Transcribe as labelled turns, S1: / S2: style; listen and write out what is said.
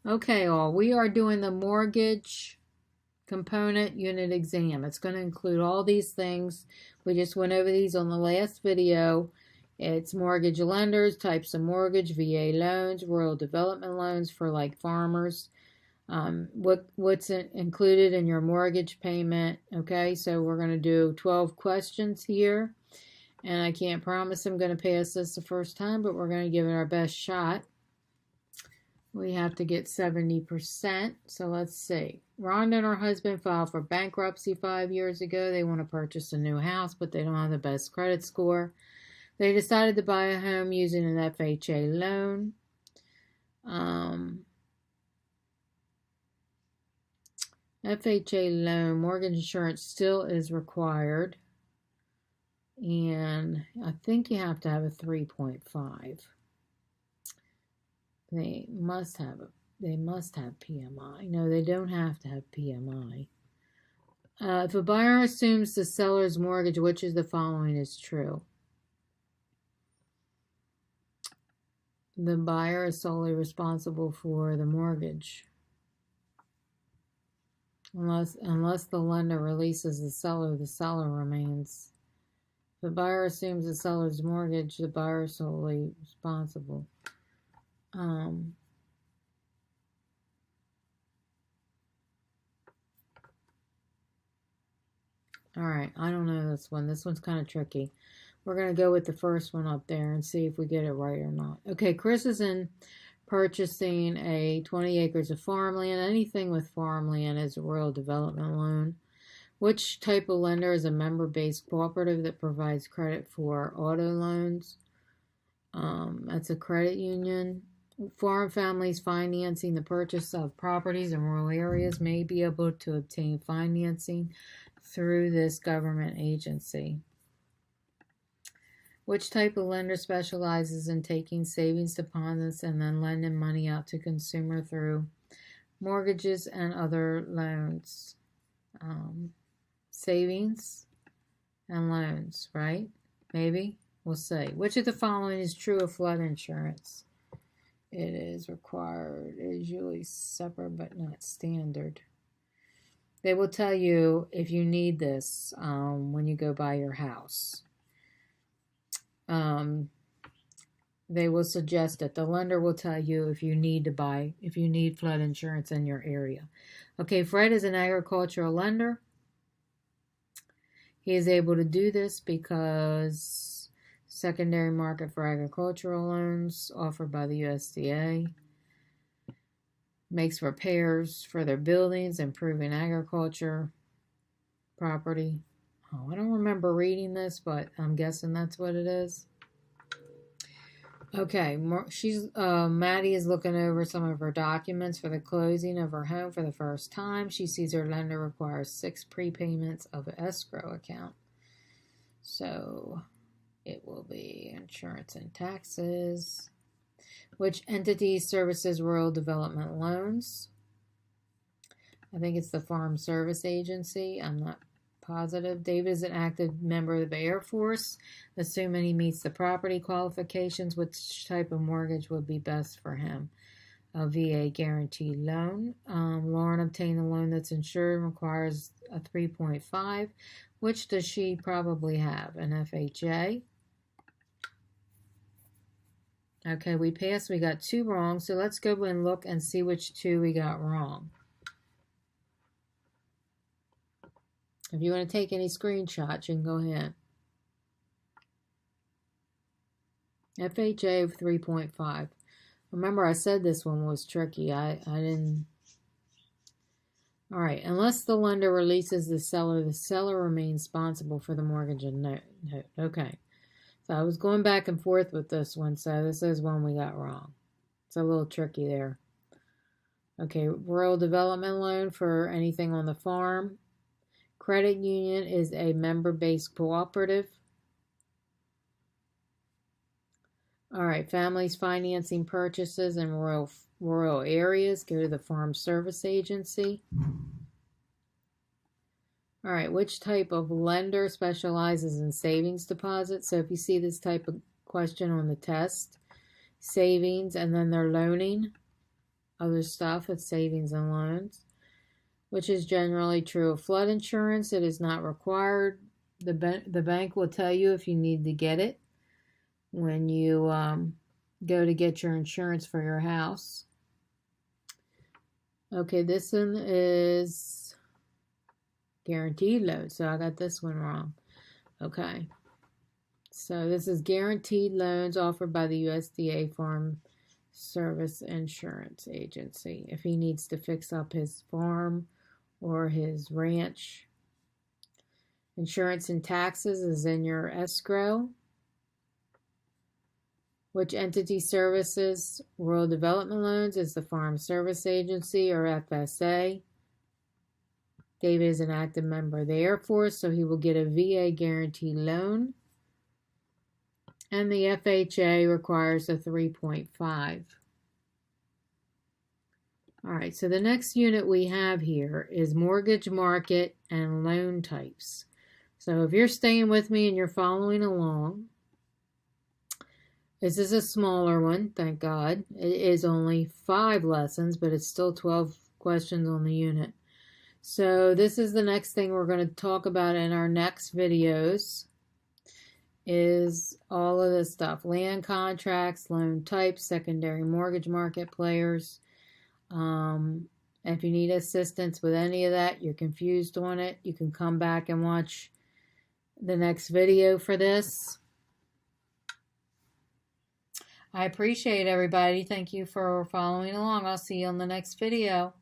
S1: Okay, all. We are doing the mortgage component unit exam. It's going to include all these things. We just went over these on the last video. It's mortgage lenders, types of mortgage, VA loans, rural development loans for like farmers. What's included in your mortgage payment. Okay, so we're going to do 12 questions here. And I can't promise I'm going to pass this the first time, but we're going to give it our best shot. We have to get 70%. So let's see. Rhonda and her husband filed for bankruptcy 5 years ago. They want to purchase a new house, but they don't have the best credit score. They decided to buy a home using an FHA loan. FHA loan, mortgage insurance still is required. And I think you have to have a 3.5. They must have PMI. No, they don't have to have PMI. If a buyer assumes the seller's mortgage, which of the following is true? The buyer is solely responsible for the mortgage. Unless the lender releases the seller remains. If the buyer assumes the seller's mortgage, the buyer is solely responsible. All right, I don't know this one. This one's kind of tricky. We're going to go with the first one up there and see if we get it right or not. Okay, Chris is in purchasing a 20 acres of farmland. Anything with farmland is a rural development loan. Which type of lender is a member-based cooperative that provides credit for auto loans? That's a credit union. Foreign families financing the purchase of properties in rural areas may be able to obtain financing through this government agency. Which type of lender specializes in taking savings deposits and then lending money out to consumer through mortgages and other loans? Savings and loans, right? Maybe? We'll see. Which of the following is true of flood insurance? It is required. It is usually separate but not standard. They will tell you if you need this when you go buy your house. They will suggest it. The lender will tell you if you need flood insurance in your area. Okay, Fred is an agricultural lender. He is able to do this because secondary market for agricultural loans offered by the USDA makes repairs for their buildings, improving agriculture property. Oh, I don't remember reading this, but I'm guessing that's what it is. Okay, Maddie is looking over some of her documents for the closing of her home for the first time. She sees her lender requires 6 prepayments of an escrow account. So it will be insurance and taxes. Which entity services rural development loans? I think it's the Farm Service Agency. I'm not positive. David is an active member of the Air Force. Assuming he meets the property qualifications, which type of mortgage would be best for him? A VA guaranteed loan. Lauren obtained a loan that's insured and requires a 3.5. Which does she probably have? An FHA. Okay, we passed. We got 2 wrong. So let's go and look and see which 2 we got wrong. If you want to take any screenshots, you can go ahead. FHA of 3.5. Remember, I said this one was tricky. I didn't. All right. Unless the lender releases the seller remains responsible for the mortgage and note. Okay. So I was going back and forth with this one. So this is one we got wrong. It's a little tricky there. Okay. Rural development loan for anything on the farm. Credit union is a member-based cooperative. All right, families financing purchases in rural areas, go to the Farm Service Agency. All right, which type of lender specializes in savings deposits? So if you see this type of question on the test, savings, and then they're loaning. other stuff. It's savings and loans, which is generally true of flood insurance. It is not required. The bank will tell you if you need to get it when you go to get your insurance for your house. Okay, this one is guaranteed loan, so I got this one wrong. Okay, so this is guaranteed loans offered by the USDA Farm Service Insurance Agency if he needs to fix up his farm or his ranch. Insurance and taxes is in your escrow. Which entity services rural development loans is the Farm Service Agency, or FSA. David is an active member of the Air Force, so he will get a VA guaranteed loan. And the FHA requires a 3.5. All right, so the next unit we have here is mortgage market and loan types. So if you're staying with me and you're following along, this is a smaller one, thank God. It is only 5 lessons, but it's still 12 questions on the unit. So this is the next thing we're going to talk about in our next videos, is all of this stuff. Land contracts, loan types, secondary mortgage market players. If you need assistance with any of that, you're confused on it, you can come back and watch the next video for this. I appreciate everybody. Thank you for following along. I'll see you on the next video.